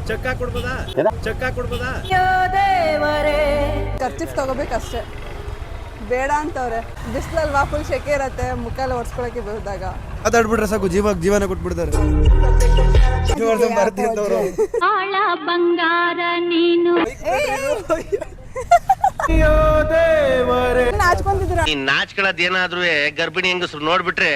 ಚಕ್ಕ ಕೊಡ್ಬೋದಾ ಚಕ್ಕ ಕೊಡ್ಬೋದಾ ಖರ್ಚಿಫ್ ತಗೋಬೇಕಷ್ಟೇ ಬೇಡ ಅಂತವ್ರೆ ಬಿಸಿಲಲ್ವಾ ಫುಲ್ ಶೆಕೆ ಇರತ್ತೆ ಮುಖ ಎಲ್ಲ ಒರ್ಸ್ಕೊಳಕ್ಕೆ ಬಹುದಾಗ ಮಾತಾಡ್ಬಿಟ್ರೆ ಸಾಕು ಜೀವನ ಕೊಟ್ಬಿಡ್ತಾರೆ ಬಂಗಾರ ನೀನು ನಾಚ್ಕೊಂತಿದ್ದೀರಾ ಈ ನಾಚ್ಕೊಳ್ಳೋದೇನಾದ್ರೂ ಗರ್ಭಿಣಿ ಹೆಂಗಸ್ರು ನೋಡ್ಬಿಟ್ರೆ.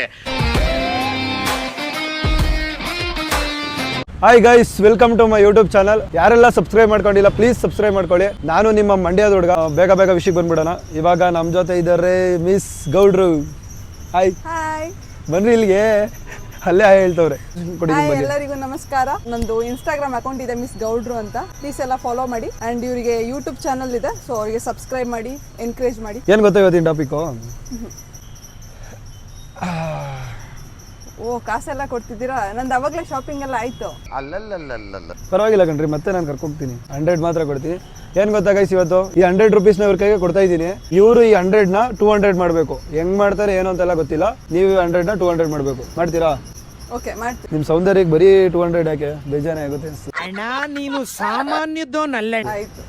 Hi guys, welcome to my YouTube channel. ಯಾರೆಲ್ಲ ಸಬ್ಸ್ಕ್ರೈಬ್ ಮಾಡ್ಕೊಂಡಿಲ್ಲ ಪ್ಲೀಸ್ ಸಬ್ಸ್ಕ್ರೈಬ್ ಮಾಡ್ಕೊಳ್ಳಿ. ನಾನು ನಿಮ್ಮ ಮಂಡ್ಯದ ಹುಡುಗ. ಬೇಗ ವಿಷಯಕ್ಕೆ ಬಂದ್ಬಿಡೋಣ. ಇವಾಗ ನಮ್ಮ ಜೊತೆ ಇದ್ದಾರೆ ಮಿಸ್ ಗೌಡ್ರು. ಹಾಯ್ ಹಾಯ್ ಬನ್ರಿ ಇಲ್ಲಿಗೆ. ಅಲ್ಲೇ ಹಾಯ್ ಹೇಳ್ತವ್ರೆ. ಎಲ್ಲರಿಗೂ ನಮಸ್ಕಾರ. ನಂದು ಇನ್ಸ್ಟಾಗ್ರಾಮ್ ಅಕೌಂಟ್ ಇದೆ ಮಿಸ್ ಗೌಡ್ರು ಅಂತ. ಪ್ಲೀಸ್ ಎಲ್ಲ ಫಾಲೋ ಮಾಡಿ ಅಂಡ್ ಇವರಿಗೆ ಯೂಟ್ಯೂಬ್ ಚಾನಲ್ ಇದೆ, ಸೊ ಅವರಿಗೆ ಸಬ್ಸ್ಕ್ರೈಬ್ ಮಾಡಿ, ಎನ್ಕರೇಜ್ ಮಾಡಿ. ಏನು ಗೊತ್ತಾ ಇವತ್ತಿನ ಟಾಪಿಕ್ಕು? ಓ, ಕಾಸೆಲ್ಲ ಕೊಡ್ತಿದ್ದೀರಾ? ನಂದು ಅವಾಗಲೇ ಶಾಪಿಂಗ್ ಎಲ್ಲ ಆಯ್ತು. ಪರವಾಗಿಲ್ಲ ಕಣ್ರಿ, ಮತ್ತೆ ನಾನು ಕರ್ಕೊಂಡ್ತೀನಿ. 100 ಮಾತ್ರ ಕೊಡ್ತೀನಿ. ಏನು ಗೊತ್ತಾ ಗೈಸ್, ಇವತ್ತು ಈ 100 ರೂಪೀಸ್ನ ಇವ್ರ ಕೈಗೆ ಕೊಡ್ತಾ ಇದ್ದೀನಿ. ಇವರು ಈ 100ನ 200 ಮಾಡಬೇಕು. ಹೆಂಗ್ ಮಾಡ್ತಾರೆ ಏನು ಅಂತೆಲ್ಲ ಗೊತ್ತಿಲ್ಲ. ನೀವು 100ನ 200 ಮಾಡಬೇಕು. ಮಾಡ್ತೀರಾ? ಓಕೆ, ಮಾಡ್ತೀನಿ. ನಿಮ್ಮ ಸೌಂದರ್ಯಕ್ಕೆ ಬರೀ 200 ಯಾಕೆ? ಬೇಜಾನೇ ಆಗುತ್ತೆ. ಅಣ್ಣ ನೀನು ಸಾಮಾನ್ಯದೋನಲ್ಲ. ಆಯ್ತು,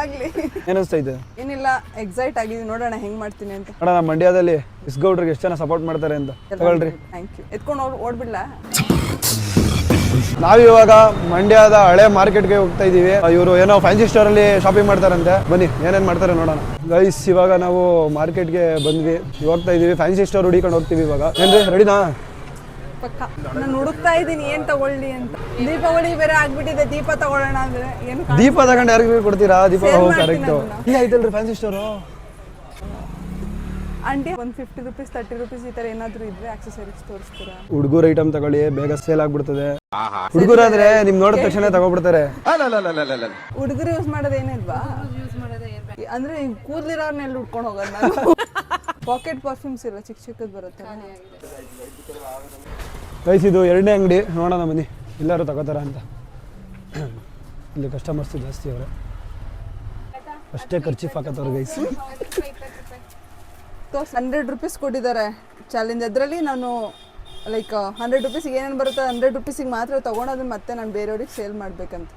ಆಗ್ಲಿ. ಏನಿಸ್ತೈತೆ? ಏನಿಲ್ಲ, ಎಕ್ಸೈಟ್ ಆಗಿದ್ದೀನಿ. ನೋಡೋಣ ಹೆಂಗ್ ಮಾಡ್ತೀನಿ ಅಂತ. ನೋಡೋಣ ಮಂಡ್ಯದಲ್ಲಿ ಮಿಸ್ ಗೌಡ್ರಿಗೆ ಎಷ್ಟು ಜನ ಸಪೋರ್ಟ್ ಮಾಡ್ತಾರೆ ಅಂತ. ತಗೊಳ್ರಿ. Thank you. ಎತ್ಕೊಂಡು ಓಡ್ಬಿಡ್ಲಾ? ನಾವಿವಾಗ ಮಂಡ್ಯದ ಹಳೆ ಮಾರ್ಕೆಟ್ಗೆ ಹೋಗ್ತಾ ಇದೀವಿ. ಇವರು ಏನೋ ಫ್ಯಾನ್ಸಿ ಸ್ಟೋರ್ ಅಲ್ಲಿ ಶಾಪಿಂಗ್ ಮಾಡ್ತಾರಂತೆ. ಬನ್ನಿ ಏನೇನ್ ಮಾಡ್ತಾರೆ ನೋಡೋಣ. ಗೈಸ್, ಇವಾಗ ನಾವು ಮಾರ್ಕೆಟ್ಗೆ ಬಂದ್ವಿ. ಹೋಗ್ತಾ ಇದೀವಿ. ಫ್ಯಾನ್ಸಿ ಸ್ಟೋರ್ ಹುಡಿಕೊಂಡು ಹೋಗ್ತೀವಿ ಇವಾಗ. ಏನ್ರಿ, ರೆಡಿನಾ? ಪಕ್ಕ. ನಾನು ಹುಡುಕ್ತಾ ಇದ್ದೀನಿ ಏನ್ ತಗೊಳ್ಳಿ ಅಂತ. ದೀಪಾವಳಿ ಬೇರೆ ಆಗ್ಬಿಟ್ಟಿದೆ. ದೀಪ ತಗೊಳ್ಳೋಣ ಅಂದ್ರೆ ಏನು? ದೀಪ ತಗೊಂಡು ಯಾರಿಗೂ ಕೊಡ್ತೀರಾ? ದೀಪ ಕರೆಕ್ಟ್. ಇಲ್ಲಿ ಐತಲ್ರಿ ಫ್ಯಾನ್ಸಿ ಸ್ಟೋರು. ಆಂಟಿ, ಒಂದು 50 ರೂಪೀಸ್ 30 ರೂಪೀಸ್ ಈ ತರ ಏನಾದ್ರು ಇದ್ರೆ ಆಕ್ಸೆಸರೀಸ್ ತೋರಿಸ್ತೀರಾ? ಹುಡುಗರು ಐಟಮ್ ತಗೊಳ್ಳಿ, ಬೇಗ ಸೇಲ್ ಆಗ್ಬಿಡ್ತದೆ. ಹುಡುಗರಾದ್ರೆ ನಿಮ್ ನೋಡಿದ ತಕ್ಷಣ ತಗೋಬಿಡ್ತಾರೆ. ಹುಡುಗರು ಯೂಸ್ ಮಾಡೋದು ಏನಿಲ್ವಾ? ಅಂದ್ರೆ ಕೂದಲಿರೋರ್ನೆಲ್ಲ ಉಟ್ಕೊಂಡು ಹೋಗೋದು ನಾನು. ಪಾಕೆಟ್ ಪರ್ಫ್ಯೂಮ್ಸ್ ಇಲ್ಲ, ಚಿಕ್ಕದ್ ಬರುತ್ತೆ. ಗೈಸ್, ಇದು 2ನೇ ಅಂಗಡಿ. ನೋಡೋಣ ಬನ್ನಿ ಎಲ್ಲರೂ ತಗೋತಾರ ಅಂತ. ಇಲ್ಲಿ ಕಸ್ಟಮರ್ಸ್ ಜಾಸ್ತಿ ಅವ್ರೆ. ಅಷ್ಟೇ ಖರ್ಚಿಫ್ ಹಾಕತ್ತವ್ರು ಗೈಸ್. 100 ರೂಪೀಸ್ ಕೊಟ್ಟಿದ್ದಾರೆ ಚಾಲೆಂಜ್. ಅದರಲ್ಲಿ ನಾನು ಲೈಕ್ 100 ರೂಪೀಸಿಗೆ ಏನೇನು ಬರುತ್ತೆ 100 ರೂಪೀಸಿಗೆ ಮಾತ್ರ ತಗೊಳೋದು, ಮತ್ತೆ ನಾನು ಬೇರೆಯವ್ರಿಗೆ ಸೇಲ್ ಮಾಡ್ಬೇಕಂತ.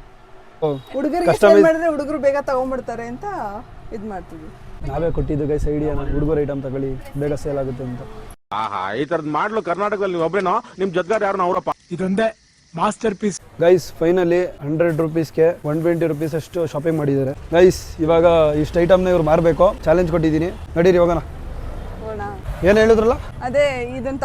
ಹುಡುಗರಿಗೆ ಸೇಲ್ ಮಾಡಿದ್ರೆ ಹುಡುಗರು ಬೇಗ ತಗೊಂಡ್ಬಿಡ್ತಾರೆ ಅಂತ ಇದು ಮಾಡ್ತೀವಿ. ನಾವೇ ಕೊಟ್ಟಿದ್ದು ಗೈಸ್ ಐಡಿಯಾ, ಹುಡುಗರು ಐಟಮ್ ತಗೊಳ್ಳಿ, ಬೇಗ ಸೇಲ್ ಆಗುತ್ತೆ ಅಂತ. ಈ ತರದ್ ಮಾಡ್ಲು ಕರ್ನಾಟಕದಲ್ಲಿ ಒಬ್ರೇನೋ, ನಿಮ್ ಜೊತೆಗಾರ ಯಾರು ಅವರಪ್ಪ. ಇದೊಂದೇ ಮಾಸ್ಟರ್ ಪೀಸ್. ಗೈಸ್, ಫೈನಲಿ 100 ರೂಪೀಸ್ಗೆ 120 ರೂಪೀಸ್ ಅಷ್ಟು ಶಾಪಿಂಗ್ ಮಾಡಿದ್ದಾರೆ. ಗೈಸ್, ಇವಾಗ ಇಷ್ಟು ಐಟಮ್ನ ಇವ್ರು ಮಾರಬೇಕು. ಚಾಲೆಂಜ್ ಕೊಟ್ಟಿದ್ದೀನಿ, ನಡೀರಿ ಹೋಗೋಣ. ಏನ್ ಹೇಳಿದ್ರಲ್ಲ? ಅದೇ ಇದನ್ನ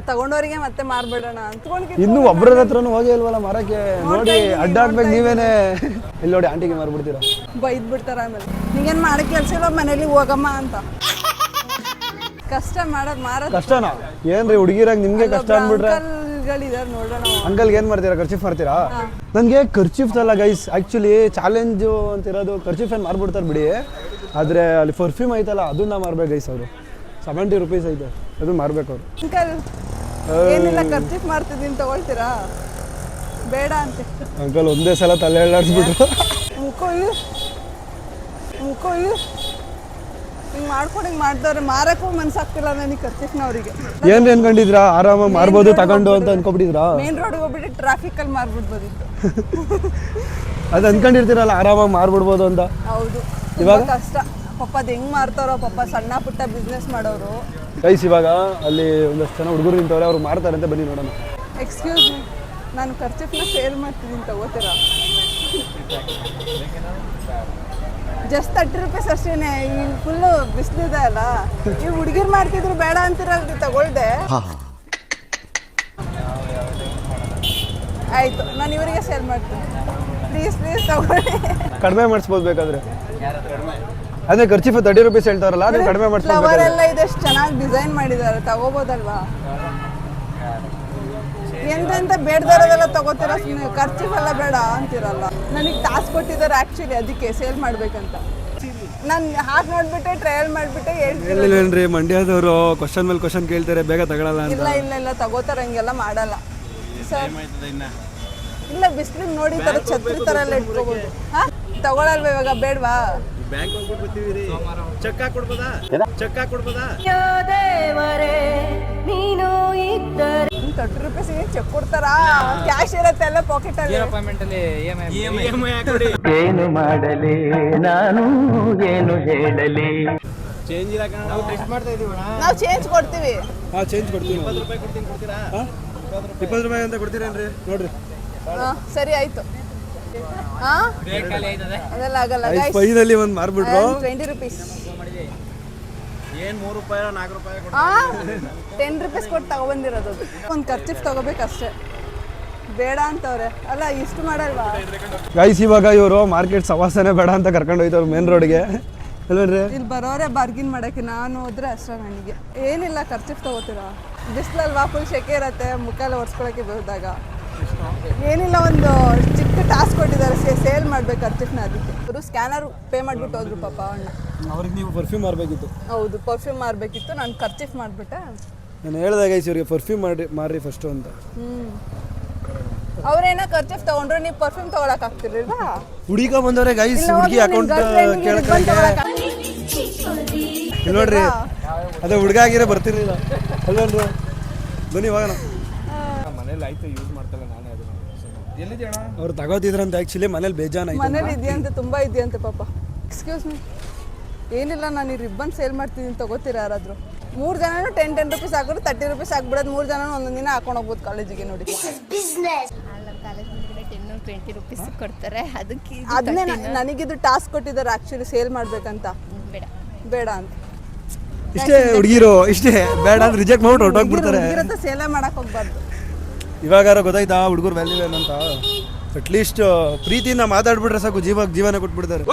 ತಗೊಂಡವರಿಗೆ ಮತ್ತೆ ಮಾರ್ಬಿಡೋಣ ಅಂತ. ಇನ್ನು ಒಬ್ಬರ ಹತ್ರನೂ ಹೋಗಿ ಅಲ್ವಲ್ಲ ಮಾರಕ್ಕೆ. ನೋಡಿ, ಅಡ್ಡ ಹಾಕ್ಬೇಕು ನೀವೇನೆ. ಇಲ್ಲಿ ನೋಡಿ, ಆಂಟಿಗೆ ಮಾರ್ಬಿಡ್ತೀರಾ? ಬೈದ್ ಬಿಡ್ತಾರ. ಆಮೇಲೆ ನೀಗೇನ್ ಮಾಡಕ್ ಕೆಲ್ಸ ಇಲ್ಲ, ಮನೇಲಿ ಹೋಗಮ್ಮ ಅಂತ. ಕಷ್ಟ ಮಾಡೋದು ಕಷ್ಟನಾ? ಏನ್ರಿ ಹುಡುಗಿರಾಗ ನಿಮ್ಗೆ ಕಷ್ಟ ಅನ್ಬಿಟ್ರೆ? ನೋಡೋಣ. ಅಂಕಲ್ಗೆ ಏನ್ ಮಾಡ್ತೀರಾ? ಖರ್ಚಿಫ್ ಮಾಡ್ತೀರಾ? ನನ್ಗೆ ಖರ್ಚಿಫ್ ಅಲ್ಲ ಗೈಸ್, ಆಕ್ಚುಲಿ ಚಾಲೆಂಜು ಅಂತಿರೋದು. ಖರ್ಚಿಫ್ ಏನ್ ಮಾರ್ಬಿಡ್ತಾರೆ ಬಿಡಿ, ಆದ್ರೆ ಅಲ್ಲಿ ಪರ್ಫ್ಯೂಮ್ ಐತಲ್ಲ ಅದನ್ನ ಮಾರ್ಬೇಕು ಗೈಸ್. ಅವರು 70 ರೂಪೀಸ್ ಐತೆ, ಅದು ಮಾರ್ಬೇಕು ಅವರು. ಅಂಕಲ್, ಏನಿಲ್ಲ, ಖರ್ಚಿಫ್ ಮಾಡ್ತಿದ್ದೀನಿ, ತಗೊಳ್ತೀರಾ? ಬೇಡ ಅಂತ ಅಂಕಲ್ ಒಂದೇ ಸಲ ತಲೆ ಎಳ್ಳಾಡ್ಸ್ಬಿಟ್ರು. ಮುಖ ಹಿಂಗೆ ಮಾಡ್ಕೊಂಡು ಹಿಂಗೆ ಮಾಡ್ದವ್ರೆ. ಮಾರಕ್ಕೂ ಮನ್ಸಾಗ್ತಿಲ್ಲ ನನಗೆ ಖರ್ಚಿಫ್ನವ್ರಿಗೆ. ಏನ್ ಅನ್ಕೊಂಡಿದ್ರಾ? ಆರಾಮಾಗಿ ಮಾರ್ಬೋದು ತಗೊಂಡು ಅಂತ ಅನ್ಕೊಬಿಟ್ಟಿದ್ರಾ? ಮೇನ್ ರೋಡ್ಗೆ ಹೋಗ್ಬಿಟ್ಟು ಟ್ರಾಫಿಕಲ್ಲಿ ಮಾರ್ಬಿಡ್ಬೋದಿತ್ತು. ಅದು ಅನ್ಕೊಂಡಿರ್ತೀರಲ್ಲ ಆರಾಮಾಗಿ ಮಾರ್ಬಿಡ್ಬೋದು ಅಂತ. ಹೌದು, ಇವಾಗ ಕಷ್ಟ. ಪಾಪ ಅದು ಹೆಂಗ್ ಮಾರ್ತಾರೋ, ಪಾಪ ಸಣ್ಣ ಪುಟ್ಟ ಬಿಸ್ನೆಸ್ ಮಾಡೋರು. ಗೈಸ್, ಇವಾಗ ಅಲ್ಲಿ ಒಂದಷ್ಟು ಜನ ಹುಡುಗರು ನಿಂತವ್ರೆ, ಅವ್ರು ಮಾರ್ತಾರೆ ಅಂತ ಬನ್ನಿ ನೋಡೋಣ. ಎಕ್ಸ್ಕ್ಯೂಸ್ ಮೀ, ನಾನು ಖರ್ಚಿಫ್ನ ಸೇಲ್ ಮಾಡ್ತಿದ್ದೀನಿ, ತಗೋತೀರಾ? ಜಸ್ಟ್ 30 ರೂಪೀಸ್ ಅಷ್ಟೇನೆ. ಈಗ ಫುಲ್ಲು ಬಿಸಿಲಿದೆ ಅಲ್ಲ, ನೀವು ಹುಡುಗಿರು ಮಾಡ್ತಿದ್ರು ಬೇಡ ಅಂತಿರಲ್ರಿ, ತಗೊಳ್ದೆ. ಆಯ್ತು, ನಾನು ಇವರಿಗೆ ಸೇಲ್ ಮಾಡ್ತೀನಿ. ಪ್ಲೀಸ್ ತಗೊಳ್ಳಿ. ಕಡಿಮೆ ಮಾಡಿಸ್ಬೋದು ಬೇಕಾದ್ರೆ. ಅದೇ ಖರ್ಚಿಫ್ 30 ರೂಪೀಸ್ ಹೇಳ್ತಾರಲ್ಲ, ಅದು ಕಡಿಮೆ ಮಾಡಿಸ್ಬೋದು. ಫ್ಲವರ್ ಎಲ್ಲ ಇದೆಷ್ಟು ಚೆನ್ನಾಗಿ ಡಿಸೈನ್ ಮಾಡಿದ್ದಾರೆ, ತಗೋಬೋದಲ್ವಾ? ಎಂತೆಂತ ಬೇಡದವರೆಲ್ಲ ತಗೋತೀರ, ಸುಮ್ಮನೆ ಖರ್ಚಿಫ್ ಎಲ್ಲ ಬೇಡ ಅಂತಿರಲ್ಲ. ನನಗೆ ಟಾಸ್ಕ್ ಕೊಟ್ಟಿದ್ದಾರೆ ಆ್ಯಕ್ಚುಲಿ, ಅದಕ್ಕೆ ಸೇಲ್ ಮಾಡ್ಬೇಕಂತ. ನಾನು ಹಾಕಿ ನೋಡ್ಬಿಟ್ಟೆ, ಟ್ರಯಲ್ ಮಾಡಿಬಿಟ್ಟೆ ಹೇಳ್ತೀನಿ. ಮಂಡ್ಯದವರು ಕ್ವಶನ್ ಮೇಲೆ ಕ್ವಶನ್ ಕೇಳ್ತಾರೆ, ಬೇಗ ತಗೊಳ್ಳಲ್ಲ ಅಂತ. ಇಲ್ಲ ತಗೋತಾರೆ, ಹಂಗೆಲ್ಲ ಮಾಡಲ್ಲ ಸರ್. ಇಲ್ಲ, ಬಿಸಿಲಿಗೆ ನೋಡಿ ತರ ಛತ್ರಿ ತರ ಎಲ್ಲ ಇಟ್ಕೋಬಹುದು. ತಗೊಳಲ್ವಾ ಇವಾಗ? ಬೇಡವಾ? ಬ್ಯಾಂಕ್ ಹೋಗ್ಬಿಟ್ಟು ಬರ್ತೀವಿ. ಚಕ್ಕ ಕೊಡ್ಬೋದಾ? ಚಕ್ಕ ಕೊಡ್ಬೋದಾ? ನೀನು ಇದ್ದರೆ 30 ರೂಪೀಸ್ಗೆ ಚೆಕ್ ಕೊಡ್ತಾರಾ? ಕ್ಯಾಶ್ ಇರುತ್ತೆ ಎಲ್ಲ ಪಾಕೆಟ್ ಅಲ್ಲಿ. ಏನು ಮಾಡಲಿ ನಾನು ಏನು ಹೇಳಲಿ. ಚೇಂಜ್ ಇಲ್ಲ ಕಣ, ನಾವು ಟೆಸ್ಟ್ ಮಾಡ್ತಾ ಇದೀವಿ. ನಾವು ಚೇಂಜ್ ಕೊಡ್ತೀವಿ. ಹಾಂ ಚೇಂಜ್ ಕೊಡ್ತೀನಿ. 20 ರೂಪಾಯಿ ಕೊಡ್ತೀನಿ, ಕೊಡ್ತೀರಾ? 20 ರೂಪಾಯಿ ಅಂತ ಕೊಡ್ತೀರೇನ್ರಿ? ನೋಡ್ರಿ ಸರಿ ಆಯ್ತು. ಅದೆಲ್ಲ ಆಗಲ್ಲ guys. ಫೈನಲ್ಲಿ ಒಂದು ಮಾರ್ಬಿಟ್ರು. 20 ರೂಪೀಸ್. ಏನ್ 3 ರೂಪಾಯಿ 4 ರೂಪಾಯಿ 10 ರೂಪೀಸ್ ಕೊಟ್ಟು ತಗೊಬಂದಿರೋದು. ಒಂದು ಖರ್ಚಿಫ್ ತಗೋಬೇಕಷ್ಟೇ, ಬೇಡ ಅಂತವ್ರೆ. ಅಲ್ಲ ಇಷ್ಟು ಮಾಡಲ್ವಾ ಗೈಸ್? ಇವಾಗ ಇವರು ಮಾರ್ಕೆಟ್ ಸವಾಸನೆ ಬೇಡ ಅಂತ ಕರ್ಕೊಂಡು ಹೋಯ್ತವ್ರು ಮೇನ್ ರೋಡ್ಗೆ ಅಲ್ವೇನ್ರಿ? ಇಲ್ಲಿ ಬರೋರೆ ಬಾರ್ಗಿನ್ ಮಾಡಕ್ಕೆ. ನಾನು ಹೋದ್ರೆ ಅಷ್ಟೇ. ನನಗೆ ಏನಿಲ್ಲ, ಖರ್ಚಿಫ್ ತಗೋತೀರಾ? ಬಿಸಿಲಲ್ವಾ, ಫುಲ್ ಶೆಕೆ ಇರತ್ತೆ, ಮುಖ ಎಲ್ಲ ಒರೆಸ್ಕೊಳಕ್ಕೆ ಹೋದಾಗ. ಏನಿಲ್ಲ, ಒಂದು ಚಿಕ್ಕ ಟಾಸ್ಕ್ ಕೊಟ್ಟಿದ್ದಾರೆ, ಸೇಲ್ ಮಾಡ್ಬೇಕು ಖರ್ಚಿಫ್ನ. ಅದಕ್ಕೆ ಅವರು ಸ್ಕ್ಯಾನರ್ ಪೇ ಮಾಡಿಬಿಟ್ಟು ಹೋದ್ರು ಪಾಪ ಅಣ್ಣ. ಅವ್ರಿಗೆ ನೀವು ಪರ್ಫ್ಯೂಮ್ ಮಾರಬೇಕಿತ್ತು. ಹೌದು, ಪರ್ಫ್ಯೂಮ್ ಮಾರಬೇಕಿತ್ತು. ನಾನು ಖರ್ಚಿಫ್ ಮಾಡಿಬಿಟ್ಟೆ. ನಾನು ಹೇಳ್ದೆ ಗೈಸ್ ಇವ್ರಿಗೆ ಪರ್ಫ್ಯೂಮ್ ಮಾರ್ರಿ ಫಸ್ಟು ಅಂತ. ಅವ್ರೇನೋ ಖರ್ಚಿಫ್ ತಗೊಂಡ್ರು, ನೀವು ಪರ್ಫ್ಯೂಮ್ ತಗೊಳಕ್ ಆಗ್ತಿರ್ಲಿಲ್ವಾ? ಹುಡುಗ ಬಂದವ್ರೆ ಗೈಸ್, ಹುಡುಗಿ ಅಕೌಂಟ್ ಕೇಳಕ್ಕೆ. ಇಲ್ಲಿ ನೋಡ್ರಿ, ಅದೇ ಹುಡುಗ ಆಗಿರೋ ಬರ್ತಿರ್ಲಿಲ್ಲ ಅಲ್ವೇನ್ರಿ? ಬನ್ನಿ ಹೋಗೋಣ. ಮನೇಲಿ ಆಯ್ತು, ಯೂಸ್ ಮಾಡ್ತಲ್ಲ ನಾನೇ ಅದನ್ನ. ಎಲ್ಲಿದೆ ಅಣ್ಣ? ಅವ್ರು ತಗೋತಿದ್ರಂತ ಆ್ಯಕ್ಚುಲಿ ಮನೇಲಿ ಬೇಜಾನ್ ಆಯ್ತು. ಮನೇಲಿ ಇದೆಯಂತೆ, ತುಂಬಾ ಇದೆಯಂತೆ ಪಾಪ. ಎಕ್ಸ್ಕ್ಯೂಸ್ ಮೀ, ಏನಿಲ್ಲ, ನಾನು ಈ ರಿಬ್ಬನ್ ಸೇಲ್ ಮಾಡ್ತಿದ್ದೀನಿ, ತಗೋತೀರಾ ಯಾರಾದರೂ? 3 ಜನನು 10 ರೂಪೀಸ್ ಹಾಕಿದ್ರು 30 ರೂಪೀಸ್ ಹಾಕ್ಬಿಡೋದು. 3 ಜನನು ಒಂದೊಂದು ದಿನ ಹಾಕೊಂಡು ಹೋಗ್ಬೋದು ಕಾಲೇಜಿಗೆ. ನೋಡಿ, ಕಾಲೇಜ್ 10-20 ರೂಪೀಸ್ ಕೊಡ್ತಾರೆ. ಅದಕ್ಕೆ ಅದನ್ನೇ ನನಗಿದು ಟಾಸ್ಕ್ ಕೊಟ್ಟಿದ್ದಾರೆ ಆ್ಯಕ್ಚುಲಿ, ಸೇಲ್ ಮಾಡ್ಬೇಕಂತ. ಬೇಡ ಬೇಡ ಅಂತ ಇಷ್ಟೇ ಹುಡುಗಿರು, ಇಷ್ಟೇ ಬೇಡ ಅಂತ ರಿಜೆಕ್ಟ್ ಮಾಡ್ಬಿಟ್ಟು ಹೊರಟೋಗ್ಬಿಡ್ತಾರೆ. ಹುಡುಗಿರತ್ತ ಸೇಲೇ ಮಾಡಕ್ ಹೋಗ್ಬಾರ್ದು. ಇವಾಗಾರ ಗೊತ್ತಾಯ್ತಾ ಹುಡುಗರು ವ್ಯಾಲ್ಯೂ ಏನಂತ? ಅಟ್ಲೀಸ್ಟ್ ಪ್ರೀತಿಯಿಂದ ಮಾತಾಡ್ಬಿಟ್ರೆ ಸಾಕು, ಜೀವನ ಕೊಟ್ಬಿಡ್ತಾರೆ.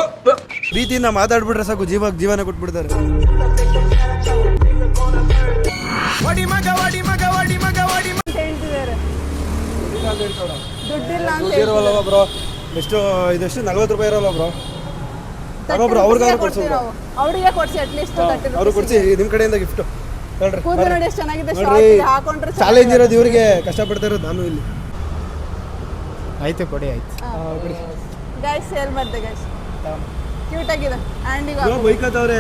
ಪ್ರೀತಿಯಿಂದ ಮಾತಾಡ್ಬಿಟ್ರೆ ಸಾಕು, ಜೀವನ ಕೊಟ್ಬಿಡ್ತಾರೆ. ಅಂತ ಹೇಳ್ತಿದ್ದಾರೆ. ದುಡ್ಡಿಲ್ಲ ಅಂತ ಇರೋಲ್ಲ ಬ್ರೋ. ಎಷ್ಟು ಇದೆಷ್ಟು 40 ರೂಪಾಯಿ ಇರೋಲ್ಲ ಬ್ರೋ. ತಗೋಬ್ರು, ಅವ್ರಿಗಾದ್ರು ಕೊಡ್ಸೋ ಬ್ರೋ. ಅವ್ರಿಗೆ ಕೊಡ್ಸಿ ಅಟ್ಲೀಸ್ಟ್ 30 ಅವ್ರು ಕೊಡ್ಸಿ, ನಿಮ್ಮ ಕಡೆಯಿಂದ ಗಿಫ್ಟ್. ನೋಡ್ರಿ ಕೂದಲು ನೋಡಿ ಎಷ್ಟು ಚೆನ್ನಾಗಿದೆ. ನೋಡ್ರಿ, ಹಾಕೊಂಡ್ರೆ ಚಾಲೆಂಜ್ ಇರೋದು ಇವ್ರಿಗೆ, ಕಷ್ಟಪಡ್ತಾ ಇರೋದು ನಾನು ಇಲ್ಲಿ. ಆಯ್ತು ಕೊಡಿ, ಆಯ್ತು. ಗೈಸ್ ಸೇಲ್ ಮಾಡಿದೆ ಗೈಸ್. ಕ್ಯೂಟ್ ಆಗಿದೆ. ಆ್ಯಂಡ್ ಈಗ ಬೈಕತ್ತವ್ರೆ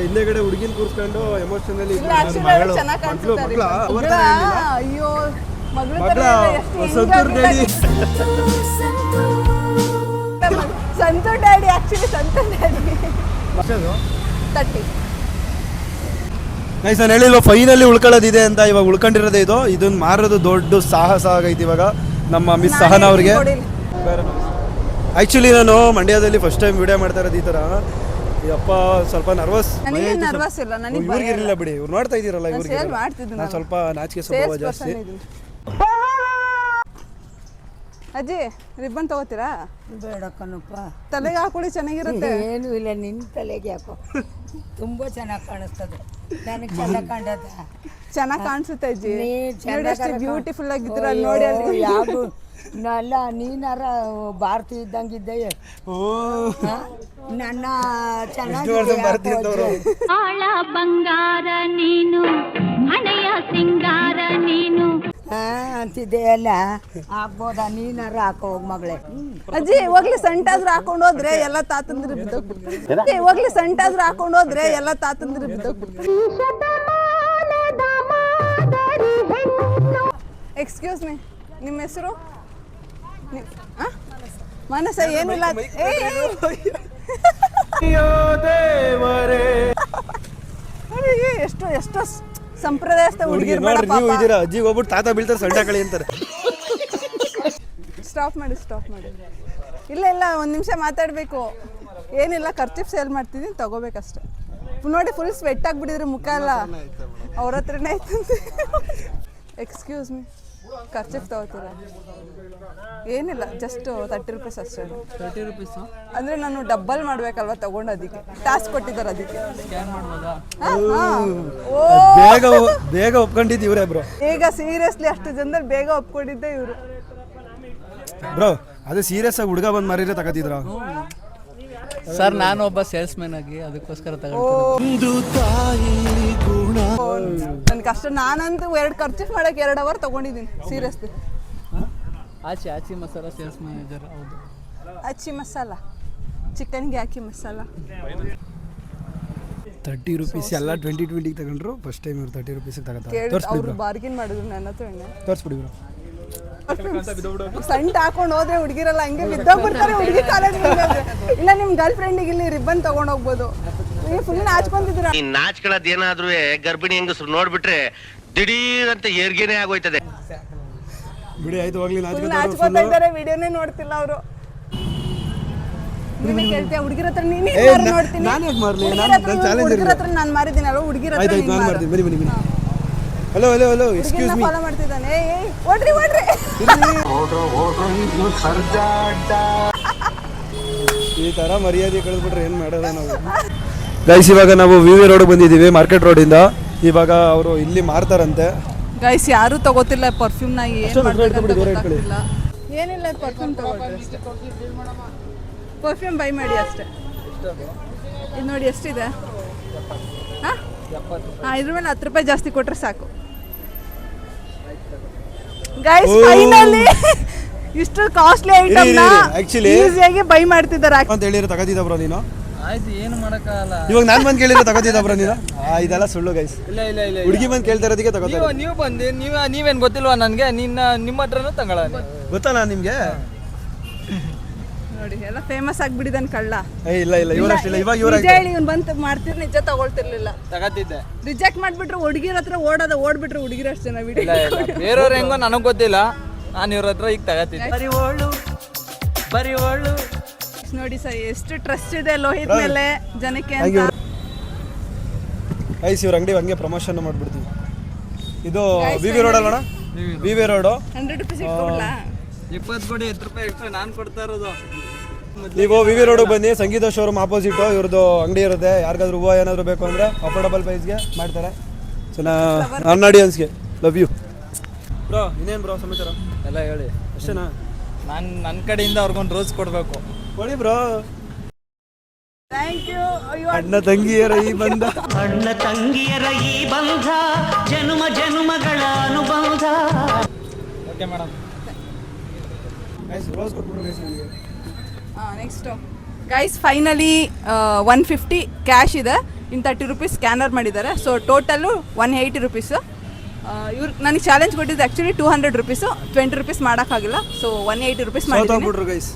ಹಿಂದೆಗಡೆ ಹುಡುಗಿನ ಕೂರ್ಸ್ಕೊಂಡು ಎಮೋಷನಲಿ. ಇಲ್ಲ, ಆಕ್ಚುಲಿ ಚೆನ್ನಾಗಿ ಕಾಣಿಸುತ್ತೆ. ಅಯ್ಯೋ, ಮಗಳ santoor daddy. Santoor daddy, actually santoor daddy. 30. Nice. ನಾನು ಹೇಳಿಲ್ವ ಫೈನಲ್ಲಿ ಉಳ್ಕೊಳ್ಳೋದಿದೆ ಅಂತ. ಇವಾಗ ಉಳ್ಕೊಂಡಿರೋದೇ ಇದು. ಇದನ್ನ ಮಾರೋದು ದೊಡ್ಡ ಸಾಹಸ ಆಗೈತಿ ಇವಾಗ ನಮ್ಮ ಮಿಸ್ ಸಹನಾ ಅವ್ರಿಗೆ. ಆ್ಯಕ್ಚುಲಿ ನಾನು ಮಂಡ್ಯದಲ್ಲಿ ಫಸ್ಟ್ ಟೈಮ್ ವಿಡಿಯೋ ಮಾಡ್ತಾ ಇರೋದು ಈ ಥರ. ಅಪ್ಪ ಸ್ವಲ್ಪ ನರ್ವಸ್. ನನಗೆ ನರ್ವಸ್ ಇಲ್ಲ, ನನಗೆ ಇವ್ರಿಗೆ ಇರಲಿಲ್ಲ ಬಿಡಿ. ಇವ್ರು ನೋಡ್ತಾ ಇದ್ದೀರಲ್ಲ, ಇವ್ರಿಗೆ ಸೇಲ್ ಮಾಡ್ತಿದ್ದೀನಿ ನಾನು ಸ್ವಲ್ಪ ನಾಚಿಕೆ ಸ್ವಭಾವ ಜಾಸ್ತಿ. ಅಜ್ಜಿ, ರಿಬ್ಬನ್ ತಗೋತೀರಾ? ಬೇಡ ಕಣಪ್ಪ, ತಲೆಗೆ ಹಾಕೊಳ್ಳಿ, ಚೆನ್ನಾಗಿರುತ್ತೆ. ಏನು ಇಲ್ಲ, ನಿನ್ನ ತಲೆಗೆ ಯಾಕೋ ತುಂಬ ಚೆನ್ನಾಗಿ ಕಾಣಿಸ್ತದೆ. ನನಗೆ ಚೆನ್ನಾಗಿ ಕಾಣದ, ಚೆನ್ನಾಗಿ ಕಾಣಿಸುತ್ತೆ ಅಜ್ಜಿ. ನೀ ನೋಡಿ ಎಷ್ಟು ಬ್ಯೂಟಿಫುಲ್ ಆಗಿದ್ದೀರ ನೋಡಿ. ಅಲ್ಲಿ ಯಾವುದು ಅಲ್ಲ, ನೀನಾರ ಭಾರತಿ ಇದ್ದಂಗಿದ್ದೆ. ನನ್ನ ಚೆನ್ನಾಗಿ ಆಳ ಬಂಗಾರ ನೀನು, ಹಣೆಯ ಸಿಂಗಾರ ನೀನು ಅಂತಿದ್ದೆ ಅಲ್ಲ. ಆಗ್ಬೋದಾ? ನೀನಾರ ಹಾಕೋ ಹೋಗ್ ಮಗಳೇ. ಅಜ್ಜಿ, ಹೋಗ್ಲಿ ಸಂಟಾದ್ರೂ ಹಾಕೊಂಡು ಹೋದ್ರೆ ಎಲ್ಲ ತಾತಂದ್ರೆ ಬಿದ್ದೋಗ್ಬಿಡ್ತಾರೆ. ಹೋಗ್ಲಿ ಸಂಟಾದ್ರೂ ಹಾಕೊಂಡು ಹೋದ್ರೆ ಎಲ್ಲ ತಾತಂದ್ರೆ ಬಿದ್ದೋಗ್ಬಿಡ್ತಾರೆ. ಎಕ್ಸ್ಕ್ಯೂಸ್ ಮೀ, ನಿಮ್ಮ ಹೆಸರು? ಮನಸ? ಏನಿಲ್ಲ. ಎಷ್ಟು ಎಷ್ಟು ಸಂಪ್ರದಾಯಸ್ಥ ಹುಡುಗಿರು. ನೀವು ಇದೀರಾ, ಅಜ್ಜಿಗೆ ಹೋಗ್ಬಿಟ್ಟು ತಾತ ಬೀಳ್ತಾರೆ, ಸೊಂಟ ಕಳಿ ಅಂತಾರೆ. ಸ್ಟಾಪ್ ಮಾಡಿ. ಇಲ್ಲ ಇಲ್ಲ, ಒಂದು ನಿಮಿಷ ಮಾತಾಡಬೇಕು. ಏನಿಲ್ಲ, ಖರ್ಚಿಫ್ ಸೇಲ್ ಮಾಡ್ತಿದ್ದೀನಿ, ತಗೋಬೇಕಷ್ಟೆ. ನೋಡಿ, ಫುಲ್ ಸ್ವೆಟ್ ಆಗಿಬಿಟ್ಟಿದ್ರೆ ಮುಖ ಎಲ್ಲ. ಅವ್ರ ಹತ್ರನೇ ಆಯ್ತಂತೆ. ಎಕ್ಸ್ಕ್ಯೂಸ್ ಮೀ, ಖರ್ಚಿಫ್ ತಗೋತೀರಾ? ಏನಿಲ್ಲ, ಜಸ್ಟ್ 30 ರೂಪೀಸ್ ಅಷ್ಟೇ. 30 ರೂಪೀಸು ಅಂದರೆ ನಾನು ಡಬ್ಬಲ್ ಮಾಡಬೇಕಲ್ವ ತಗೊಂಡು, ಅದಕ್ಕೆ ಟಾಸ್ಕ್ ಕೊಟ್ಟಿದ್ದಾರೆ. ಅದಕ್ಕೆ ಸ್ಕ್ಯಾನ್ ಮಾಡ್ಬೋದಾ? ಬೇಗ ಒಪ್ಕೊಂಡಿದ್ದು ಇವರೇ ಬ್ರೋ. ಈಗ ಸೀರಿಯಸ್ಲಿ ಅಷ್ಟು ಜನದಲ್ಲಿ ಬೇಗ ಒಪ್ಕೊಂಡಿದ್ದೆ ಇವರು ಬ್ರೋ. ಅದೇ ಸೀರಿಯಸ್ ಆಗಿ ಹುಡುಗ ಬಂದು ಮಾರಿದ್ರೆ ತಗೋತಿದ್ರ ಸರ್? ನಾನು ಒಬ್ಬ ಸೇಲ್ಸ್ ಮ್ಯಾನ್ ಆಗಿ ಅದಕ್ಕೋಸ್ಕರ ತಗೊಂಡು ನನ್ನ ಕಷ್ಟ. ನಾನಂತೂ 2 ಖರ್ಚಿಫ್ ಮಾಡಕ್ಕೆ 2 ಅವರ್ ತಗೊಂಡಿದ್ದೀನಿ ಸೀರಿಯಸ್ಲಿ. ಆಚಿ ಮಸಾಲ ಸೇಲ್ಸ್ ಮ್ಯಾನೇಜರ್. ಹೌದು, ಅಚ್ಚಿ ಮಸಾಲ, ಚಿಕನ್ಗೆ ಹಾಕಿ ಮಸಾಲ. 30 ರೂಪೀಸ್ ಎಲ್ಲ 20 ತಗೊಂಡ್ರು ಫಸ್ಟ್ ಟೈಮ್ ಇವ್ರು 30 ರೂಪೀಸಿಗೆ ತಗೋತಾರೆ ಕೇಳಿ ತೋರಿಸ್ಬಿಡಿ ಅವ್ರು ಬ್ರೋ ಬಾರ್ಗಿನ್ ಮಾಡಿದ್ರು ನನ್ನ ಹತ್ರ ಎಣ್ಣೆ ತೋರಿಸ್ಬಿಡಿ ಬ್ರೋ ಸಂಟ್ ಹಾಕೊಂಡು ಹೋದ್ರೆ ಹುಡುಗಿರಲ್ಲ ಹಂಗೆ ಬಿದ್ದೋಗ್ಬಿಡ್ತಾರೆ ಹುಡುಗಿ ಕಾಲೇಜ್ ಇಲ್ಲ ನಿಮ್ಮ ಗರ್ಲ್ ಫ್ರೆಂಡಿಗೆ ಇಲ್ಲಿ ರಿಬ್ಬನ್ ತಗೊಂಡು ಹೋಗ್ಬೋದು ನೀವು ಫುಲ್ ನಾಚ್ಕೊಂತಿದ್ದೀರಾ ಈ ನಾಚ್ಕೊಳ್ಳೋದೇನಾದ್ರೂ ಗರ್ಭಿಣಿ ಹೆಂಗಸ್ರು ನೋಡ್ಬಿಟ್ರೆ ದಿಢೀರ್ ಅಂತ ಏರ್ಗೇನೆ ಆಗೋಯ್ತದೆ. ಬಿಡಿ ಆಯ್ತು ಹೋಗ್ಲಿ ಫುಲ್ ನಾಚ್ಕೊತಾ ಇದ್ದಾರೆ ವಿಡಿಯೋನೇ ನೋಡ್ತಿಲ್ಲ ಅವರು ನೀನೇ ಕೇಳ್ತೀಯ ಹುಡುಗಿರ ಹತ್ರ ನೀನೇ ನೋಡ್ತೀನಿ ನಾನು ಯಾಕೆ ಮಾರಲಿ ಹುಡುಗಿರ ಹತ್ರ ನಾನು ಮಾರಿದ್ದೀನಲ್ಲ ಹುಡುಗಿರ ಹತ್ರ ಆಯ್ತು ನಾನು ಮಾಡ್ತೀನಿ ಬನ್ನಿ hello hello hello excuse me follow ಮಾಡ್ತಿದ್ದಾನೆ ಏಯ್ ಓಡ್ರಿ ಈ ತರ ಮರ್ಯಾದೆ ಕಳೆದ್ಬಿಟ್ರೆ ಏನು ಮಾಡೋದ ನಾವು ಗೈಸ್ ಇವಾಗ ನಾವು ವಿ ವಿ ರೋಡ್ ಬಂದಿದ್ದೀವಿ ಮಾರ್ಕೆಟ್ ರೋಡಿಂದ ಇವಾಗ ಅವರು ಇಲ್ಲಿ ಮಾರ್ತಾರಂತೆ ಗೈಸ್ ಯಾರು ತಗೋತಿಲ್ಲ ಪರ್ಫ್ಯೂಮ್ ನ ಏನು ಅಷ್ಟೊಂದು ಹತ್ರ ಇಟ್ಕೊಂಡ್ಬಿಡಿ, ದೂರ ಇಟ್ಕೊಳ್ಳಿ. ಏನಿಲ್ಲ ಪರ್ಫ್ಯೂಮ್ ತಗೊಳ್ರಿ ಅಷ್ಟೇ ಪರ್ಫ್ಯೂಮ್ ಬೈ ಮಾಡಿ ಅಷ್ಟೇ ಇದು ನೋಡಿ ಎಷ್ಟಿದೆ ಹಾಂ ಇದ್ರ ಮೇಲೆ 10 ರೂಪಾಯಿ ಜಾಸ್ತಿ ಕೊಟ್ರೆ ಸಾಕು ಗೈಸ್ ಫೈನಲಿ ಇಷ್ಟು ಕಾಸ್ಟ್ಲಿ ಐಟಮ್ ನ actually ಈಸಿಯಾಗಿ ಬೈ ಮಾಡ್ತಿದ್ದಾರೆ ಅಂತ ಹೇಳಿದ್ರೆ ತಗೋತಿದ್ದ ಬ್ರೋ ನೀನು ಆಯ್ತು ಏನು ಮಾಡೋಕ್ಕಾಗಲ್ಲ. ಇವಾಗ ನಾನು ಬಂದು ಕೇಳಿದ್ರೆ ತಗೋತಿದ್ದ ಬ್ರೋ ನೀನು ಇದೆಲ್ಲ ಸುಳ್ಳು ಗೈಸ್ ಇಲ್ಲ ಹುಡುಗಿ ಬಂದು ಕೇಳ್ತಾ ಇರೋದಕ್ಕೆ ತಗೋತಾರೆ ನೀವು ಬಂದು ನೀವೇನು ಗೊತ್ತಿಲ್ವಾ ನನಗೆ ನಿಮ್ಮ ಹತ್ರನೂ ತಗೊಳ ಗೊತ್ತಲ್ಲ ನಿಮ್ಗೆ ನೋಡಿ ಎಲ್ಲ ಫೇಮಸ್ ಆಗ್ಬಿಟ್ಟಿದ್ದಾನೆ ಕಳ್ಳ ಇಲ್ಲ ಇವರಷ್ಟಿಲ್ಲ ಇವಾಗ ಇವ್ರ ನಿಜ ಹೇಳಿ ಇವ್ನು ಬಂತು ಮಾಡ್ತಿರ್ ನಿಜ ತಗೊಳ್ತಿರ್ಲಿಲ್ಲ ತಗತ್ತಿದ್ದೆ. ರಿಜೆಕ್ಟ್ ಮಾಡ್ಬಿಟ್ರು ಹುಡುಗಿರ ಹತ್ರ ಓಡ್ಬಿಟ್ರು ಹುಡುಗಿರ ಅಷ್ಟೇ ನಾವು ಇಲ್ಲ ಬೇರೆಯವ್ರು ಹೆಂಗೋ ನನಗೆ ಗೊತ್ತಿಲ್ಲ, ನಾನು ಇವ್ರ ಹತ್ರ ಈಗ ತಗತ್ತಿದ್ದೆ. ಬರಿವೋಳು ನೋಡಿ ಸರ್ ಎಷ್ಟು ಟ್ರಸ್ಟ್ ಇದೆ ಲೋಹಿತ್ ಮೇಲೆ ಜನಕ್ಕೆ ಅಂತ ಐಸ್ ಇವ್ರ ಅಂಗಡಿ ಹಂಗೆ ಪ್ರಮೋಷನ್ ಮಾಡ್ಬಿಡ್ತೀವಿ. ಇದು ವಿ ವಿ ರೋಡ್ ಅಲ್ಲಣ್ಣ ವಿ ವಿ ರೋಡು 100 ರೂಪೀಸ್ ಇಟ್ಕೊಡ್ಲಾ 20 ಕೊಡಿ 10 ರೂಪಾಯಿ ಎಕ್ಸ್ಟ್ರಾ ನಾನು ಕೊಡ್ತಾ ಇರೋದು. ನೀವು ವಿ ವಿ ರೋಡಿಗೆ ಬನ್ನಿ, ಸಂಗೀತ ಶೋರೂಮ್ ಆಪೋಸಿಟ್ ಇವ್ರದ್ದು ಅಂಗಡಿ ಇರುತ್ತೆ. ಯಾರಿಗಾದ್ರೂ ಹೂವು ಏನಾದರೂ ಬೇಕು ಅಂದರೆ ಅಫೋರ್ಡಬಲ್ ಪ್ರೈಸ್ಗೆ ಮಾಡ್ತಾರೆ. ನನ್ನ ಆಡಿಯನ್ಸ್ಗೆ ಲವ್ ಯು ಬ್ರೋ. ಇನ್ನೇನು ಬ್ರೋ ಸಮಾಚಾರ ಎಲ್ಲ ಹೇಳಿ ಅಷ್ಟೇನಾ? ನಾನು ನನ್ನ ಕಡೆಯಿಂದ ಅವ್ರಿಗೊಂದು ರೋಸ್ ಕೊಡಬೇಕು. ಕೊಡಿ ಬ್ರೋ. Thank you. ಅಣ್ಣ ತಂಗಿಯರ ಈ ಬಂಧ, ಅಣ್ಣ ತಂಗಿಯರ ಈ ಬಂಧ ಜನುಮ ಜನುಮಗಳ ಅನುಬಂಧ. Okay madam. Next guys finally 150 cash ಇದೆ, ಇನ್ನು 30 ರೂಪೀಸ್ ಸ್ಕ್ಯಾನರ್ ಮಾಡಿದ್ದಾರೆ. So total 180 rupees. ಇವ್ರು ನನಗೆ ಚಾಲೆಂಜ್ ಕೊಟ್ಟಿದ್ದು ಆ್ಯಕ್ಚುಲಿ 200 ರೂಪೀಸು, 20 ರೂಪೀಸ್ ಮಾಡೋಕ್ಕಾಗಿಲ್ಲ. ಸೊ 180 ರೂಪೀಸ್ ಮಾಡಿದ್ದೀನಿ. ಗೈಸ್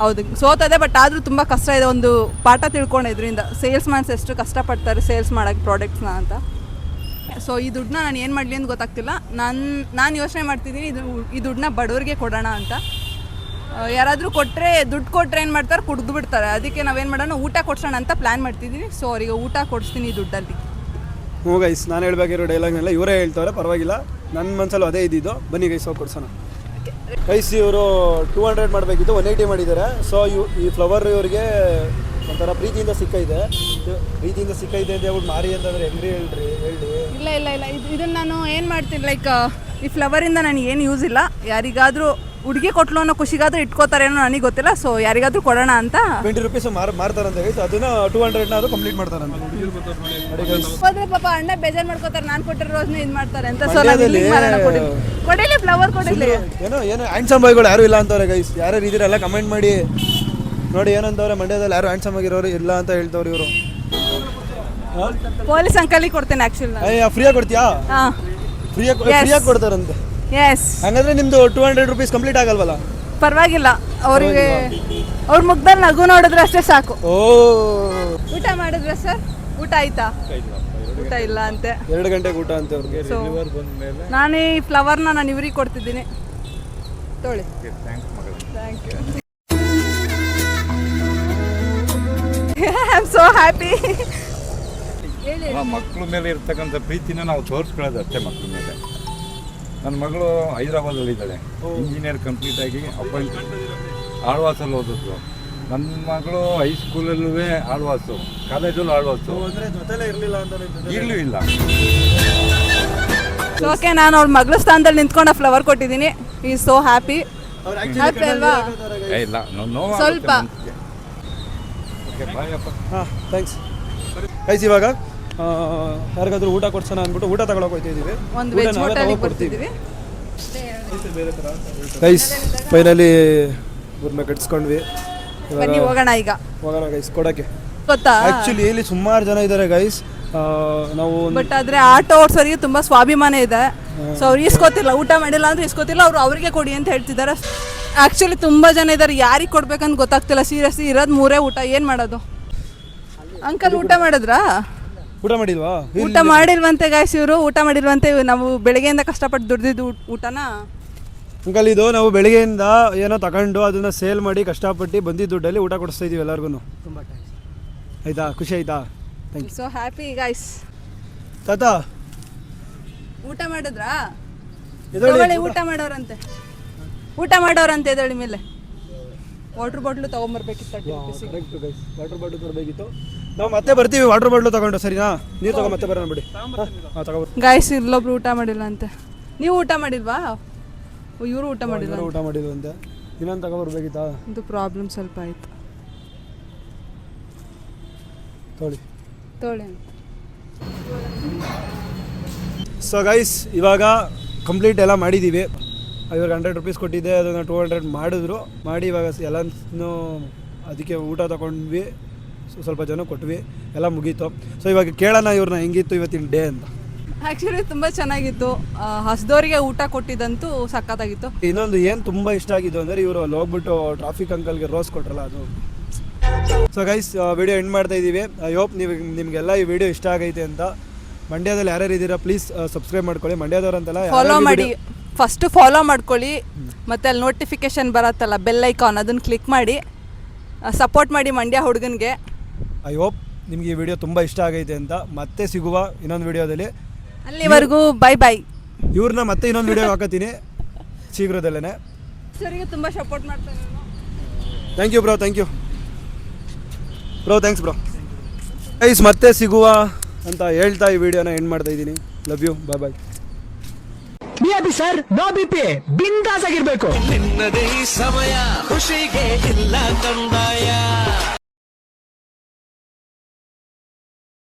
ಹೌದು ಸೋತದೆ, ಬಟ್ ಆದರೂ ತುಂಬ ಕಷ್ಟ ಇದೆ. ಒಂದು ಪಾಠ ತಿಳ್ಕೊಂಡು ಇದರಿಂದ ಸೇಲ್ಸ್ ಮ್ಯಾನ್ಸ್ ಎಷ್ಟು ಕಷ್ಟಪಡ್ತಾರೆ ಸೇಲ್ಸ್ ಮಾಡೋಕ್ಕೆ ಪ್ರಾಡಕ್ಟ್ಸ್ನ ಅಂತ. ಸೊ ಈ ದುಡ್ಡನ್ನ ನಾನು ಏನು ಮಾಡಲಿ ಅಂತ ಗೊತ್ತಾಗ್ತಿಲ್ಲ. ನಾನು ಯೋಚನೆ ಮಾಡ್ತಿದ್ದೀನಿ ಈ ದುಡ್ಡನ್ನ ಬಡವರಿಗೆ ಕೊಡೋಣ ಅಂತ. ಯಾರಾದರೂ ದುಡ್ಡು ಕೊಟ್ಟರೆ ಏನು ಮಾಡ್ತಾರೆ, ಕುಡಿದು ಬಿಡ್ತಾರೆ. ಅದಕ್ಕೆ ನಾವೇನು ಮಾಡೋಣ, ಊಟ ಕೊಡ್ಸೋಣ ಅಂತ ಪ್ಲ್ಯಾನ್ ಮಾಡ್ತಿದ್ದೀನಿ. ಸೊ ಅವರಿಗೆ ಊಟ ಕೊಡಿಸ್ತೀನಿ ಈ ದುಡ್ಡಲ್ಲಿ. ಹ್ಞೂ ಗೈಸ್, ನಾನು ಹೇಳ್ಬೇಕಿರೋ ಡೈಲಾಗ್ನೆಲ್ಲ ಇವರೇ ಹೇಳ್ತಾರೆ, ಪರವಾಗಿಲ್ಲ. ನನ್ನ ಮನಸ್ಸಲ್ಲೂ ಅದೇ ಇದ್ದಿದ್ದು. ಬನ್ನಿ ಗೈಸ್ ಹೋಗಿ ಕೊಡ್ಸೋಣ. ಗೈಸ್ ಇವರು 200 ಮಾಡಬೇಕಿತ್ತು, 180 ಮಾಡಿದ್ದಾರೆ. ಸೊ ಈ ಫ್ಲವರ್ ಇವರಿಗೆ ಒಂಥರ ಪ್ರೀತಿಯಿಂದ ಸಿಕ್ಕೈತೆ ಅಂತ ಹೇಳ್ಬಿಟ್ಟು ಮಾರಿ ಅಂತಂದರೆ ಹೆಂಗ್ರಿ ಹೇಳಿ. ಇಲ್ಲ ಇದನ್ನು ನಾನು ಏನು ಮಾಡ್ತೀನಿ, ಲೈಕ್ ಈ ಫ್ಲವರಿಂದ ನನಗೆ ಏನು ಯೂಸ್ ಇಲ್ಲ. ಯಾರಿಗಾದರೂ ಹುಡುಗಿ ಕೊಟ್ಲು ಅನ್ನೋ ಖುಷಿಗಾದ್ರೂ ಇಟ್ಕೋತಾರೇನೋ ನನಗೆ ಗೊತ್ತಿಲ್ಲ. ಸೊ ಯಾರಿಗಾದ್ರೂ ಕೊಡೋಣ ಅಂತ 20 ರೂಪೀಸ್ ಮಾರ್ತಾರಂತೆ ಗೈಸ್. ಅದನ್ನ 200 ಕಂಪ್ಲೀಟ್ ಮಾಡ್ತಾರಂತೆ. ಹೋದ್ರೆ ಪಾಪ ಅಣ್ಣ ಬೇಜಾರು ಮಾಡ್ಕೋತಾರೆ, ನಾನು ಕೊಟ್ಟಿರೋ ರೋಸ್ನ ಇದು ಮಾಡ್ತಾರೆ ಅಂತ. ಸೊ ಕೊಡಿಲಿ ಫ್ಲವರ್ ಕೊಡಿಲಿ. ಏನೋ ಹ್ಯಾಂಡ್ಸಮ್ ಬಾಯ್ಗಳು ಯಾರು ಇಲ್ಲ ಅಂತವ್ರೆ ಗೈಸ್. ಯಾರ್ಯಾರು ಇದ್ದೀರಲ್ಲ ಕಮೆಂಟ್ ಮಾಡಿ ನೋಡಿ ಏನಂತವ್ರೆ. ಮಂಡ್ಯದಲ್ಲಿ ಯಾರು ಹ್ಯಾಂಡ್ಸಮ್ ಆಗಿರೋರು ಇಲ್ಲ ಅಂತ ಹೇಳ್ತವ್ರು ಇವರು. ಪೊಲೀಸ್ ಅಂಕಲಿಗೆ ಕೊಡ್ತೇನೆ ಆ್ಯಕ್ಚುಲಿ. ಫ್ರೀಯಾಗಿ ಕೊಡ್ತೀಯಾ? ಹಾಂ ಫ್ರೀಯಾಗಿ ಕೊಡ್ತಾರಂತೆ. ಎಸ್. ಹಂಗಂದ್ರೆ ನಿಮ್ದು 200 ರೂಪೀಸ್ ಕಂಪ್ಲೀಟ್ ಆಗಲ್ವಲ್ಲ? ಪರವಾಗಿಲ್ಲ, ಅವರಿಗೆ ಅವ್ರ ಮುಖದಲ್ಲಿ ನಗು ನೋಡಿದ್ರೆ ಅಷ್ಟೇ ಸಾಕು. ಓ ಊಟ ಮಾಡಿದ್ರೆ ಸರ್? ಊಟ ಆಯ್ತಾ? ಊಟ ಇಲ್ಲ ಅಂತೆ. 2 ಗಂಟೆಗೆ ಊಟ ಅಂತೆ ಅವ್ರಿಗೆ. ನಾನು ಈ ಫ್ಲವರ್ನ ನಾನು ಇವ್ರಿಗೆ ಕೊಡ್ತಿದ್ದೀನಿ, ತೊಳಿ. Thank you. I am so happy. ಮಕ್ಕಳ ಮೇಲೆ ಇರ್ತಕ್ಕಂಥ ಪ್ರೀತಿನ ನಾವು ತೋರಿಸ್ಕೊಳ್ಳೋದು ಅಷ್ಟೇ ಮಕ್ಕಳ ಮೇಲೆ. ನನ್ನ ಮಗಳು ಹೈದರಾಬಾದಲ್ಲಿದ್ದಾಳೆ, ಇಂಜಿನಿಯರ್ ಕಂಪ್ಲೀಟ್ ಆಗಿ ಅಪಾಯಿಂಟ್ ಆಳ್ವಾಸಲ್ಲಿ ಓದಿದ್ರು. ನನ್ನ ಮಗಳು ಹೈಸ್ಕೂಲಲ್ಲೂ ಆಳ್ವಾಸು, ಕಾಲೇಜಲ್ಲೂ ಆಳ್ವಾಸು, ಈಗಲೂ ಇಲ್ಲ. ಓಕೆ, ನಾನು ಅವ್ರ ಮಗಳ ಸ್ಥಾನದಲ್ಲಿ ನಿಂತ್ಕೊಂಡು ಫ್ಲವರ್ ಕೊಟ್ಟಿದ್ದೀನಿ. ಈ ಸೋ ಹ್ಯಾಪಿ. ಹ್ಯಾಪಿ ಅಲ್ವಾ? ಇಲ್ಲ ಸ್ವಲ್ಪ. ಹಾಂ ಥ್ಯಾಂಕ್ಸ್ ಗೈಸ್. ಇವಾಗ ಯಾರಿಗಾದ್ರೂ ಊಟ ಕೊಡ್ಸೋಣ ಅಂದ್ಬಿಟ್ಟು ಊಟ ತಗೊಳಕ್ ಹೋಗ್ತಿದ್ದೀವಿ. ಒಂದು ವೆಜ್ ಹೋಟೆಲಿಗೆ ಬರ್ತಿದ್ದೀವಿ ಗೈಸ್. ಫೈನಲಿ ಊರನ್ನ ಕಟ್ಸ್ಕೊಂಡ್ವಿ. ಬನ್ನಿ ಹೋಗೋಣ ಈಗ. ಹೋಗೋಣ ಗೈಸ್ ಕೊಡೋಕ್ಕೆ. ಸೊ ಗೊತ್ತಾ? ಆ್ಯಕ್ಚುಲಿ ಇಲ್ಲಿ ಸುಮಾರು ಜನ ಇದ್ದಾರೆ ಗೈಸ್. ನಾವು ಬಟ್ ಆದ್ರೆ ಆಟೋ ಓಡಿಸೋರಿಗೆ ತುಂಬಾ ಸ್ವಾಭಿಮಾನ ಇದೆ. ಸೊ ಅವ್ರು ಇಸ್ಕೋತಿಲ್ಲ, ಊಟ ಮಾಡಿಲ್ಲ ಅಂದ್ರೆ ಇಸ್ಕೋತಿಲ್ಲ, ಅವ್ರು ಅವರಿಗೆ ಕೊಡಿ ಅಂತ ಹೇಳ್ತಿದ್ದಾರೆ. ಆ್ಯಕ್ಚುಲಿ ತುಂಬ ಜನ ಇದ್ದಾರೆ, ಯಾರಿಗೆ ಕೊಡ್ಬೇಕಂತ ಗೊತ್ತಾಗ್ತಿಲ್ಲ. ಸೀರಿಯಸ್ಲಿ ಇರೋದು 3 ಊಟ, ಏನು ಮಾಡೋದು? ಅಂಕಲ್ ಊಟ ಮಾಡಿದ್ರಾ? ಊಟ ಮಾಡಿಲ್ವಾ? ಊಟ ಮಾಡಿಲ್ವಂತೆ ಗಾಯ್ಸ್, ಇವರು ಊಟ ಮಾಡಿಲ್ವಂತೆ. ನಾವು ಬೆಳಗ್ಗೆಯಿಂದ ಕಷ್ಟಪಟ್ಟು ದುಡ್ದಿದ್ದು ಊಟನ. ಅಂಕಲ್ ಇದು ನಾವು ಬೆಳಿಗ್ಗೆಯಿಂದ ಏನೋ ತಗೊಂಡು ಅದನ್ನ ಸೇಲ್ ಮಾಡಿ ಕಷ್ಟಪಟ್ಟು ಬಂದಿದ್ದ ದುಡ್ಡಲ್ಲಿ ಊಟ ಕೊಡಿಸ್ತಾ ಇದೀವಿ ಎಲ್ಲರಿಗೂ. ತುಂಬ ಆಯ್ತಾ? ಖುಷಿ ಆಯ್ತಾ? Thank you. So happy guys. ತಾತ ಊಟ ಮಾಡಿದ್ರಾ? ಎದ್ದೇಳಿ. ಊಟ ಮಾಡೋರಂತೆ, ಊಟ ಮಾಡೋರಂತೆ. ಎದ್ದೇಳಿ ಮೇಲೆ. ವಾಟರ್ ಬಾಟ್ಲು ತೊಗೊಂಬರ್ಬೇಕಿತ್ತು. ಕರೆಕ್ಟ್ ಗೈಸ್, ವಾಟರ್ ಬಾಟ್ಲು ತರಬೇಕಿತ್ತು. ನಾವು ಮತ್ತೆ ಬರ್ತೀವಿ ವಾಟರ್ ಬಾಟ್ಲು ತಗೊಂಡು. ಸರಿನಾ? ನೀರು ತಗೋ ಮತ್ತೆ ಬರೋಣ ಬಿಡಿ. ಹಾಂ ತಗೋಬರ್ತೀವಿ. ಗಾಯ್ಸ್ ಇಲ್ಲೊಬ್ರು ಊಟ ಮಾಡಿಲ್ಲ ಅಂತೆ. ನೀವು ಊಟ ಮಾಡಿಲ್ವಾ? ಇವರು ಊಟ ಮಾಡಿಲ್ಲ. ಊಟ ಮಾಡಿಲ್ವಂತೆ. ಇನ್ನೊಂದು ತಗೋಬರ್ಬೇಕಿತ್ತಾ? ಇದು ಪ್ರಾಬ್ಲಮ್ ಸ್ವಲ್ಪ ಆಯ್ತು. ತೊಳಿ. ಸೊ ಗೈಸ್ ಇವಾಗ ಕಂಪ್ಲೀಟ್ ಎಲ್ಲ ಮಾಡಿದ್ದೀವಿ. ಇವ್ರಿಗೆ 100 ರೂಪೀಸ್ ಕೊಟ್ಟಿದ್ದೆ, ಅದನ್ನು 200 ಮಾಡಿದ್ರು. ಮಾಡಿ ಇವಾಗ ಎಲ್ಲನೂ ಅದಕ್ಕೆ ಊಟ ತಗೊಂಡ್ವಿ. ಸ್ವಲ್ಪ ಜನ ಕೊಟ್ವಿ, ಎಲ್ಲ ಮುಗೀತು. ಸೊ ಇವಾಗ ಕೇಳೋಣ ಇವ್ರನ್ನ ಹೆಂಗಿತ್ತು ಇವತ್ತಿನ ಡೇ ಅಂತ. ಆ್ಯಕ್ಚುಲಿ ತುಂಬ ಚೆನ್ನಾಗಿತ್ತು. ಹಸ್ದವರಿಗೆ ಊಟ ಕೊಟ್ಟಿದ್ದಂತೂ ಸಖತ್ತಾಗಿತ್ತು. ಇನ್ನೊಂದು ಏನು ತುಂಬ ಇಷ್ಟ ಆಗಿದ್ದು ಅಂದರೆ ಇವರು ಅಲ್ಲಿ ಹೋಗ್ಬಿಟ್ಟು ಟ್ರಾಫಿಕ್ ಅಂಕಲ್ಗೆ ರೋಸ್ ಕೊಟ್ರಲ್ಲ ಅದು. ಸೊ ಗೈಸ್ ವಿಡಿಯೋ ಎಂಡ್ ಮಾಡ್ತಾ ಇದ್ದೀವಿ. ಐ ಹೋಪ್ ನಿಮಗೆಲ್ಲ ಈ ವಿಡಿಯೋ ಇಷ್ಟ ಆಗೈತೆ ಅಂತ. ಮಂಡ್ಯದಲ್ಲಿ ಯಾರ್ಯಾರು ಇದ್ದೀರಾ ಪ್ಲೀಸ್ ಸಬ್ಸ್ಕ್ರೈಬ್ ಮಾಡ್ಕೊಳ್ಳಿ. ಮಂಡ್ಯದವ್ರಂತಲ್ಲ ಫಾಲೋ ಮಾಡಿ, ಫಸ್ಟ್ ಫಾಲೋ ಮಾಡ್ಕೊಳ್ಳಿ. ಮತ್ತು ಅಲ್ಲಿ ನೋಟಿಫಿಕೇಶನ್ ಬರುತ್ತಲ್ಲ ಬೆಲ್ ಐಕಾನ್, ಅದನ್ನು ಕ್ಲಿಕ್ ಮಾಡಿ ಸಪೋರ್ಟ್ ಮಾಡಿ ಮಂಡ್ಯ ಹುಡುಗನಿಗೆ. ಐ ಹೋಪ್ ನಿಮ್ಗೆ ಈ ವಿಡಿಯೋ ತುಂಬ ಇಷ್ಟ ಆಗೈತೆ ಅಂತ. ಮತ್ತೆ ಸಿಗುವ ಇನ್ನೊಂದು ವಿಡಿಯೋದಲ್ಲಿ. ಅಲ್ಲಿವರೆಗೂ ಬೈ ಬೈ. ಇವ್ರನ್ನ ಮತ್ತೆ ಇನ್ನೊಂದು ವಿಡಿಯೋ ಹಾಕತ್ತೀನಿ ಶೀಘ್ರದಲ್ಲೇ. ಸರಿಗೆ ತುಂಬ ಸಪೋರ್ಟ್ ಮಾಡ್ತಾರೆ. Thank you bro, thank you bro, thanks bro. Guys ಮತ್ತೆ ಸಿಗುವ ಅಂತ ಹೇಳ್ತಾ ಈ ವಿಡಿಯೋನ ಎಂಡ್ ಮಾಡ್ತಾ ಇದ್ದೀನಿ. Love you, bye bye. Sir no BP ಬಿಂದಾಸ್ ಆಗಿರ್ಬೇಕು. ನಿನ್ನದೇ ಸಮಯ ಖುಷಿಗೆ ಇಲ್ಲ ಕಂದ.